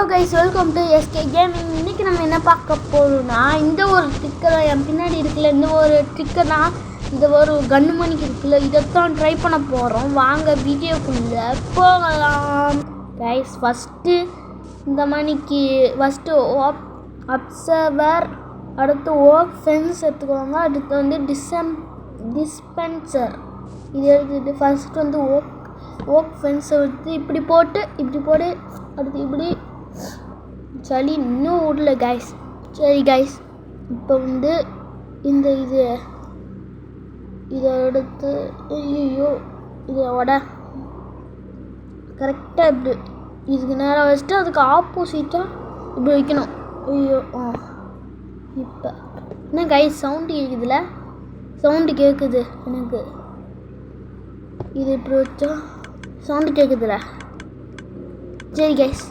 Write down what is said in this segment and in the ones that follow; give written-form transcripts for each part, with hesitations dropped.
Hello guys, welcome to SK gaming. இன்றைக்கி நம்ம என்ன பார்க்க போகிறோம்னா, இந்த ஒரு ட்ரிக்கர் தான் என் பின்னாடி இருக்குல்ல, இந்த ஒரு ட்ரிக்கர் தான். இந்த ஒரு கன்னு மணிக்கு இருக்குல்ல, இதைத்தான் ட்ரை பண்ண போகிறோம். வாங்க வீடியோக்குள்ளே போகலாம் கைஸ். ஃபஸ்ட்டு இந்த மணிக்கு அப்சர்வர், அடுத்து ஓக் ஃபென்ஸ் எடுத்துக்கோங்க. அடுத்து வந்து டிஸ்பென்சர் இது எடுத்துக்கிட்டு ஃபஸ்ட்டு வந்து ஓக் ஃபென்ஸை வந்து இப்படி போட்டு அடுத்து இப்படி சளி இன்னும் விடல கைஸ். சரி கைஸ், இப்போ வந்து இதை எடுத்து இதோட கரெக்டாக இப்படி இதுக்கு நேரம் வச்சுட்டு அதுக்கு ஆப்போசிட்டாக இப்படி வைக்கணும். இப்போ என்ன கைஸ் சவுண்டு கேட்குதுல, சவுண்டு கேட்குது எனக்கு. இது இப்படி வச்சா சவுண்டு கேட்குதுல. சரி கைஸ்,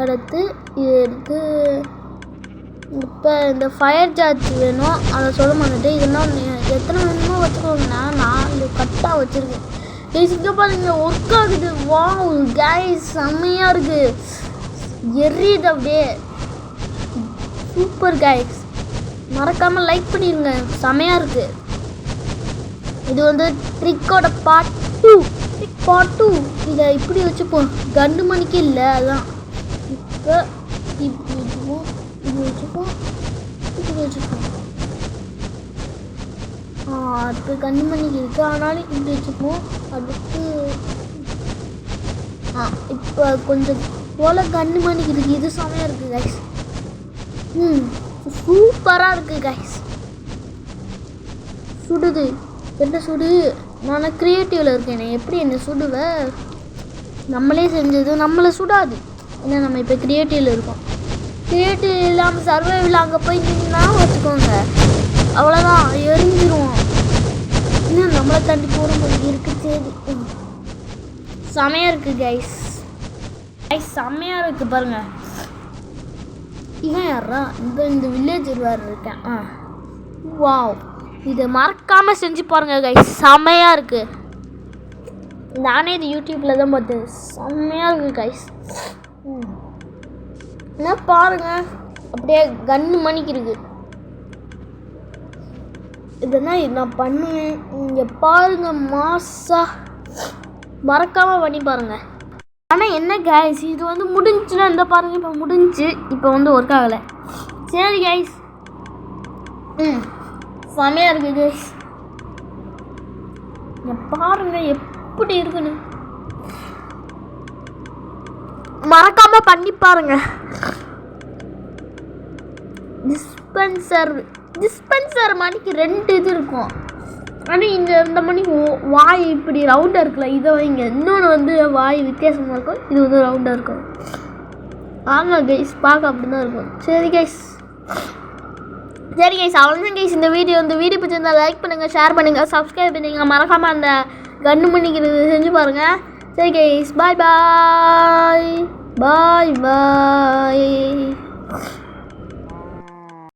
அடுத்து இது எடுத்து இப்போ இந்த ஃபயர் சார்ஜ் வேணும், அதை சொல்ல மாட்டேன். இதெல்லாம் எத்தனை வேணுமோ வச்சுக்கோங்கண்ணா, 4 கட்டாக வச்சுருக்கேன். இங்கே பாருங்க ஒர்க் ஆகுது. வாவ் கைஸ், செம்மையாக இருக்குது, எரியுது அப்படியே. சூப்பர் கைஸ், மறக்காமல் லைக் பண்ணிடுங்க, செம்மையாக இருக்குது. இது வந்து ட்ரிக்கோட பார்ட் 2. இதை இப்படி வச்சுப்போம், கண்டு மணிக்கு இல்லை அதான். இப்போ இப்படி வச்சுப்போம். இப்போ கண்டு மணிக்கு இருக்குது, ஆனாலும் இப்படி வச்சுப்போம். அடுத்து இப்போ கொஞ்சம் போல் கண்டு மணிக்கு இருக்குது. இது செமையாக இருக்குது கைஸ். சூப்பராக இருக்குது கைஸ். சுடுது, என்ன சுடு? நான் க்ரியேட்டிவில் இருக்கேன். எப்படி என்ன சுடுவேன்? நம்மளே செஞ்சது நம்மளை சுடாது. ஏன்னா நம்ம இப்போ க்ரியேட்டிவில் இருக்கோம். க்ரியேட்டிவ் இல்லாமல் சர்வைவில் அங்கே போய் நின்னா வச்சுக்கோங்க, அவ்வளோதான், எரிஞ்சிருவோம். இன்னும் நம்மளை தண்டி போகிற மாதிரி இருக்குது. சரி, செமையாக இருக்குது கைஸ். செம்மையாக இருக்குது பாருங்கள். இவன் யாரா? இந்த வில்லேஜ் வேறு இருக்கேன். வாவ், இதை மறக்காமல் செஞ்சு பாருங்கள் கைஸ், செம்மையாக இருக்குது. நானே இது யூடியூப்பில் தான் பார்த்தேன், செம்மையாக இருக்குது கைஸ். என்ன பாருங்கள், அப்படியே கன்னு மணிக்கு இருக்குது. இதெல்லாம் நான் பண்ணுவேன், இங்கே பாருங்கள், மாசா மறக்காமல் பண்ணி பாருங்கள். ஆனால் என்ன கைஸ், இது வந்து முடிஞ்சுன்னா இந்த பாருங்கள், இப்போ முடிஞ்சு, இப்போ வந்து ஒர்க் ஆகலை. சரி கைஸ், செமையாக இருக்குது கைஸ். பாருங்க எப்படி இருக்குன்னு, மறக்காம பண்ணி பாருங்க. டிஸ்பென்சர் மணிக்கு 2 இது இருக்கும். ஆனால் இந்த மணிக்கு வாய் இப்படி ரவுண்டாக இருக்குல்ல, இதை வைங்க. இன்னொன்று வந்து வாய் வித்தியாசமாக இருக்கும், இது வந்து ரவுண்டாக இருக்கும். ஆமாம் கைஸ், பார்க்க அப்படி தான் இருக்கும். சரி கைஸ், அவ்வளோதான் கைஸ். இந்த வீடியோ பிடிச்சிருந்தா லைக் பண்ணுங்கள், ஷேர் பண்ணுங்கள், சப்ஸ்கிரைப் பண்ணுங்கள். மறக்காமல் அந்த கன்னு பண்ணிக்கிறது செஞ்சு பாருங்கள். சரி கைஸ், பாய்.